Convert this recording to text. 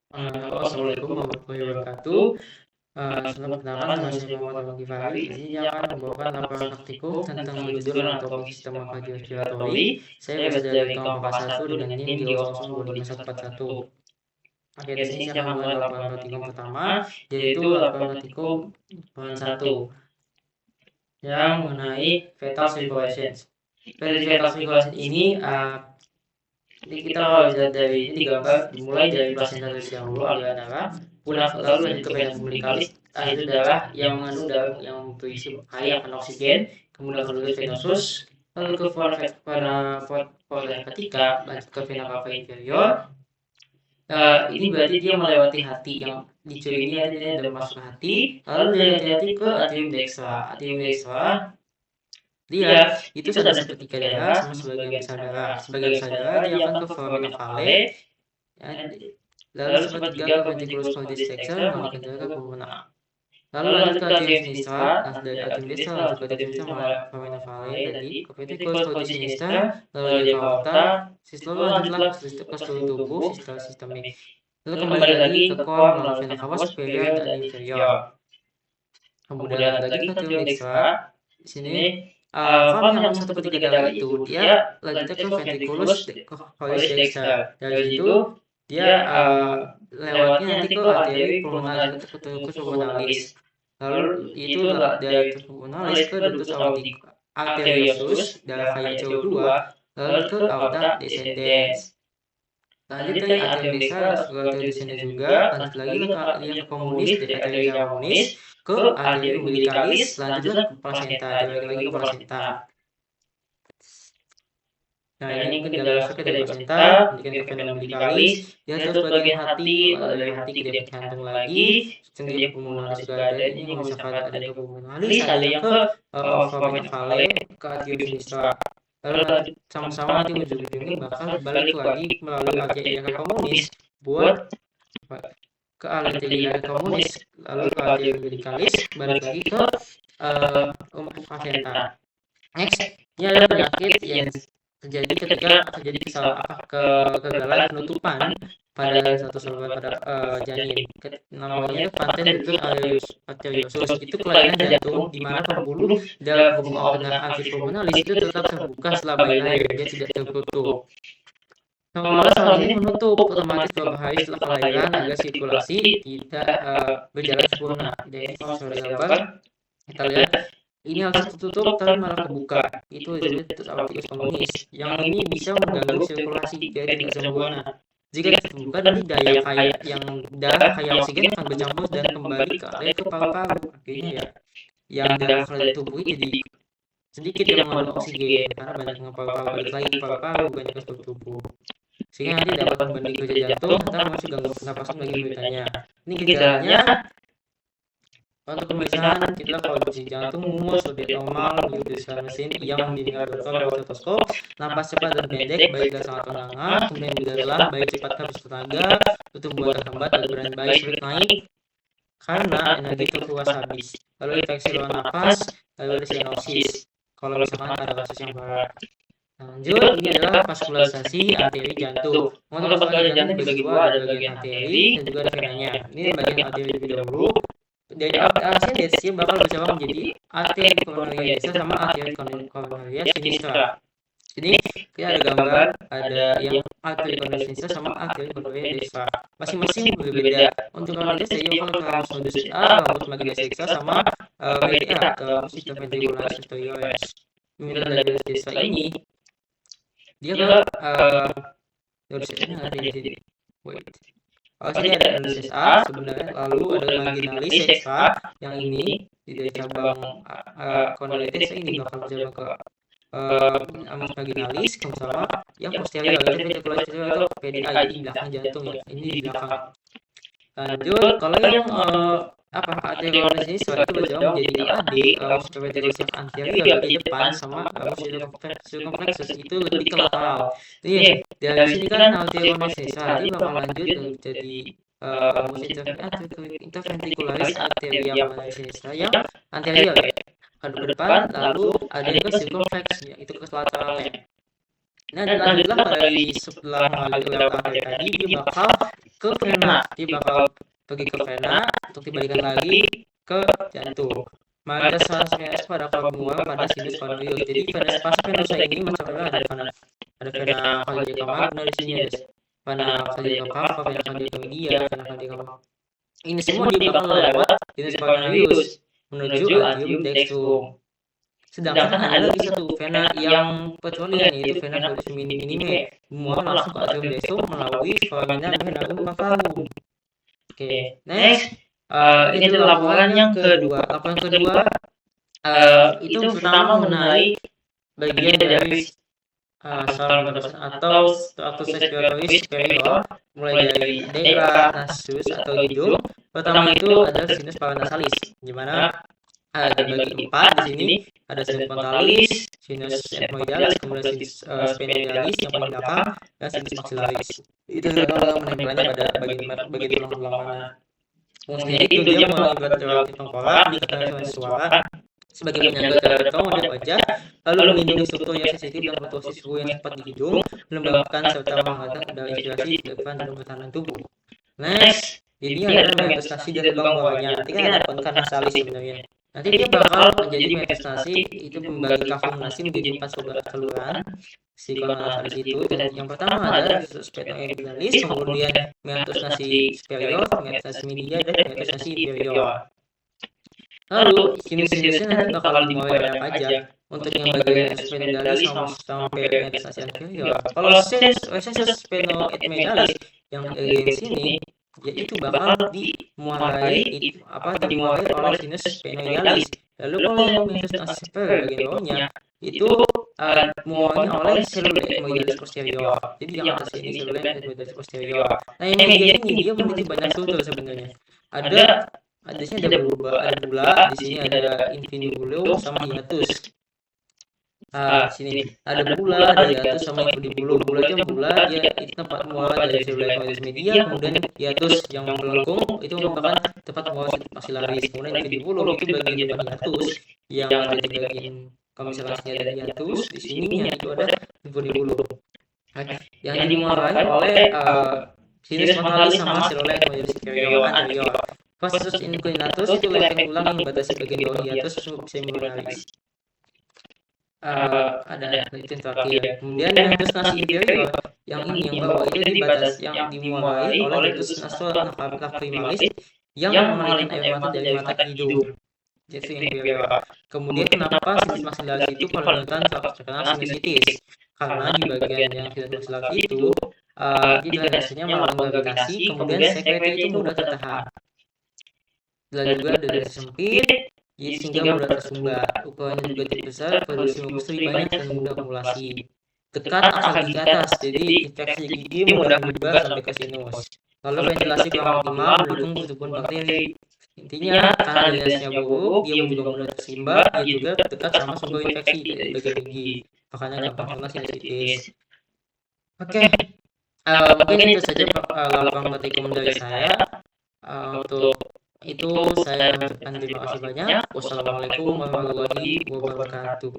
Assalamualaikum warahmatullahi wabarakatuh. Selamat perkenalan, nama saya Muhammad Al-Ghifari. Di sini akan membawakan laporan praktikum tentang berjudul anatomi sistem kardiorespiratori. Saya berasal dari kelompok A1 dengan NIM di 002541. Oke, di sini saya akan memulai laporan praktikum pertama, yaitu laporan praktikum poin 1 yang mengenai fetal circulation. Fetal circulation ini kita kalau lihat dari ini gambar dimulai dari pasien terlebih dahulu aliran darah, lalu lanjut ke vena umbilicalis, itu darah yang mengandung darah yang berisi kaya akan oksigen, kemudian ke venosus, lalu ke vena porta hepatica, lanjut ke vena cava inferior. Ini berarti dia melewati hati, yang dicuri ini artinya dia masuk ke hati, lalu dari hati ke atrium dextra. Atrium dextra dia itu ada sepertiga darah sama sebagian besar darah. Sebagian besar darah dia akan ke foramina vale, lalu sepertiga ke ventriculus caudis dexter, mengalihkan darah ke pulmona. Lalu lanjut ke atrium sinistra, dari atrium distal lanjut ke atrium sinistra, foramina vale tadi ke ventriculus caudis sinister, lalu dia ke aorta, lalu lanjutlah ke seluruh tubuh, sistemik. Lalu kembali lagi ke core melalui vena cava superior dan inferior. Kemudian lagi ke atrium dextra, di sini kalau yang satu per tiga darah itu dia lanjutnya ke ventriculus caudis dexter. Dari situ dia lewatnya nanti ke arteri pulmonalis ke ductus pulmonalis. Lalu itu dari ductus pulmonalis ke ductus arteriosus, darah kaya CO2, lalu ke aorta descendens. Lanjut dari arteri dextra ke arteri descendens juga, lanjut lagi ke arteri communis dari arteri communis ke arteri umbilicalis, lanjutlah ke placenta, lagi ke placenta. Nah, ini ke dalam efek dari placenta, kemudian ke vena umbilicalis, dia terus bagian hati, dari hati ke jantung lagi, kemudian pulmonalis juga ada, ini misalkan ada ke pulmonalis, ada yang ke foramina vale, ke atrium sinistra. Lalu sama-sama nanti ujung-ujungnya bakal balik lagi melalui arteri communis buat ke arteri communis, lalu ke arteri umbilicalis, balik lagi ke placenta. Next, ini adalah penyakit yang terjadi ketika terjadi kegagalan penutupan pada satu saluran pada janin. Namanya Panthenus arteriosus. Itu kelainan jantung di mana pembuluh dalam hubungan organ antifulmonalis itu tetap terbuka setelah bayi lahir, dia tidak tertutup. Maka hal ini menutup otomatis beberapa hari setelah kelahiran agar sirkulasi tidak berjalan sempurna. Jadi kalau sudah gambar, kita lihat ini harus tertutup tapi malah kebuka. Itu disebut aortic communis. Yang ini bisa mengganggu sirkulasi jadi tidak sempurna. Jika terbuka, nanti darah kaya oksigen akan bercampur dan kembali ke area ke paru-paru. Akhirnya ya, yang darah dari tubuh jadi sedikit yang mengandung oksigen karena banyak yang paru-paru balik lagi ke paru-paru, banyak ke seluruh tubuh. Sehingga nanti dapat membanding kerja jantung, atau masih gangguan pernapasan bagi beritanya. Ini gejalanya. Untuk pemeriksaan, kita kalau kondisi jantung umur sudah normal, diutuskan mesin yang mendengar dokter lewat stetoskop, napas cepat dan pendek, baik dan sangat terengah, kemudian juga lelah, baik cepat habis tenaga, pertumbuhan terhambat, dan berat baik sulit naik, karena energi terkuras habis. Lalu infeksi luar napas, lalu ada cyanosis, kalau misalkan ada kasus yang berat. Lanjut, ini adalah vaskularisasi arteri jantung. Untuk vaskulasi jantung dibagi dua, ada bagian arteri dan juga ada venanya. Ini bagian arteri lebih dahulu. Dari arteri desnya bakal bercabang menjadi arteri coronaria destra sama arteri coronaria sinistra. Jadi kita ada gambar, ada yang arteri coronaria sinistra sama arteri coronaria destra. Masing-masing berbeda. Untuk coronaria destra, kalau tragus nodus A, rambut magelia destra sama VTA atau sistem ventricularis superiores. Kemudian dari destra ini, dia ke dorsisnya ada di sini. Wait. Sini ada analisis A sebenarnya, lalu ada marginalis extra yang ini dari cabang condylitis ini bakal bercabang ke marginalis sama yang posterior itu ventricular atau PDA di belakang jantung ya, ini di belakang. Lanjut, kalau yang arterioles ini setelah itu berjauh menjadi LAD, ventriculus anterior di depan sama circumflexus itu lebih ke lateral. Jadi dari sini kan arterioles ini dia bakal lanjut jadi interventricularis arteria sinistra yang anterior ya, ke depan, lalu ada yang ke circumflex ya, itu ke lateralnya. Nah, lanjutlah pada setelah mengalir ke belakang tadi dia bakal ke vena. Dia bakal pergi ke vena untuk dibalikan lagi ke jantung. Maka respiras pada mual pada sinus coronarius. Jadi pas venosa ini masalahnya ada vena cava magna di sini, ada vena cava, vena cava media, vena cava. Ini semua dia bakal lewat sinus coronarius menuju atrium dextrum. Sedangkan ada lagi satu vena yang pengecualian, yaitu vena cava minime, mual langsung ke atrium dextrum melalui foramina venarum cavarum. Oke, next, ini adalah laporan yang kedua. Laporan kedua itu pertama mengenai bagian dari saluran pernafasan atau struktur respiratory superior, mulai dari daerah nasus atau hidung. Pertama itu adalah sinus paranasalis, di mana dibagi 4 di sini. Ada sinus frontalis, sinus ethmoidalis, kemudian sinus sphenoidalis yang paling belakang, dan sinus maxillaris. Itu adalah menempelannya pada bagian tulang-tulang mana. Fungsinya itu dia mengangkat relatif tengkorak, diketahui suara sebagai penyangga terhadap kemudian wajah, lalu melindungi struktur yang sensitif dan fluktuasi suhu yang cepat di hidung, melembabkan serta menghangat udara inspirasi di depan dan pertahanan tubuh. Next, ini adalah metastasi dari lubang bawahnya. Nanti kan ada konkan nasalis sebenarnya. Nanti dia bakal menjadi metastasi, itu membagi kafum nasi menjadi 4 saluran si nasalis itu. Dan yang pertama adalah sphenoidalis, kemudian meatus nasi superior, meatus nasi media, dan meatus nasi inferior. Lalu sinus-sinusnya nanti bakal dimulai banyak aja. Untuk yang bagian sphenoidalis sampai meatus nasi inferior. Kalau sinus sphenoidalis yang di sini, yaitu bakal dimulai oleh sinus sphenoidalis. Lalu kalau meatus nasi superior bagian bawahnya itu mualnya oleh selula ethmoidalis posterior. Jadi yang atas ini selula ethmoidalis posterior. Nah yang media ini dia memiliki banyak struktur sebenarnya. Di sini ada bula, di sini ada infundibulum sama hiatus. Sini ada bula, ada hiatus sama infundibulum. Bula dia itu tempat muara dari selula ethmoidalis media, kemudian hiatus yang melengkung itu merupakan tempat muara maxillaris. Kemudian infundibulum itu bagian depan hiatus yang ada di bagian, kalau misalnya ada hiatus di sini yang itu ada infundibulum. Yang dimuarai oleh sinus frontalis sama selula ethmoidalis superior anterior. Vastus inclinatus itu lempeng tulang yang membatasi bagian bawah hiatus subsemionalis. Ada itu terakhir. Kemudian meatus nasi inferior yang bawah itu dibatasi, yang dimuai oleh meatus nasolacrimalis yang mengalirkan air mata dari mata ke hidung. Itu inferior. Kemudian kenapa sinus maxillaris itu penurunan terkena sinusitis? Karena di bagian yang sinus maxillaris itu di drainasenya melakukan gravitasi, kemudian sekreti itu mudah tertahan. Dan juga dari sempit, sehingga mudah tersumbat. Ukurannya juga tidak besar, produksi mukus lebih banyak dan mudah akumulasi. Dekat akar gigi atas, jadi infeksi gigi mudah menyebar sampai ke sinus. Lalu ventilasi kurang optimal mendukung pertumbuhan bakteri. Intinya karena drainasenya buruk, dia juga mudah tersumbat, dia juga dekat sama sumber infeksi dari bagian gigi. Makanya gampang kena sinusitis. Oke, mungkin itu saja laporan praktikum dari saya. Untuk itu saya mengucapkan terima kasih banyak. Wassalamualaikum warahmatullahi wabarakatuh.